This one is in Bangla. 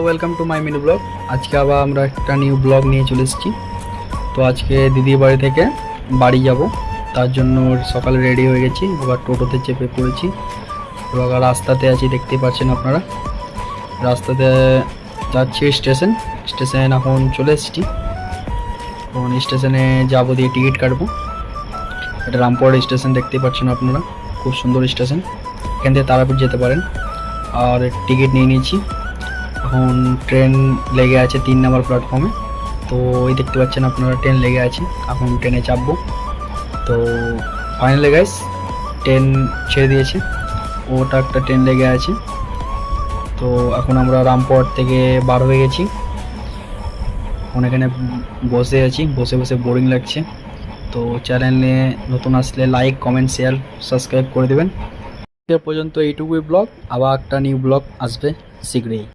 Welcome to my mini blog. আজকে আবার আমরা একটা নিউ ব্লগ নিয়ে চলে এসেছি। তো আজকে দিদির বাড়ি থেকে বাড়ি যাব, তার জন্য সকালে রেডি হয়ে গেছি। এবার টোটোতে চেপে পড়েছি। এবার রাস্তাতে আছি, দেখতে পাচ্ছেন আপনারা। রাস্তাতে যাচ্ছি স্টেশন এখন চলে এসেছি। এখন স্টেশনে যাবো, দিয়ে টিকিট কাটবো। এটা রামপুর স্টেশন, দেখতে পাচ্ছেন আপনারা, খুব সুন্দর স্টেশন। এখান থেকে তারাপীঠ যেতে পারেন। আর টিকিট নিয়ে নিয়েছি। এখন ট্রেন লেগে আছে 3 নম্বর প্ল্যাটফর্মে। তো ওই দেখতে পাচ্ছেন আপনারা, ট্রেন লেগে আছে। এখন ট্রেনে চাপবো। তো ফাইনালি গাইস, ট্রেন ছেড়ে দিয়েছে। ওটা একটা ট্রেন লেগে আছে। তো এখন আমরা রামপুরহাট থেকে বার হয়ে গেছি। এখন এখানে বসে আছি, বসে বসে বোরিং লাগছে। তো চ্যানেলে নতুন আসলে লাইক, কমেন্ট, শেয়ার, সাবস্ক্রাইব করে দেবেন। এ পর্যন্ত এইটুকুই ব্লগ। আবার একটা নিউ ব্লগ আসবে শীঘ্রই।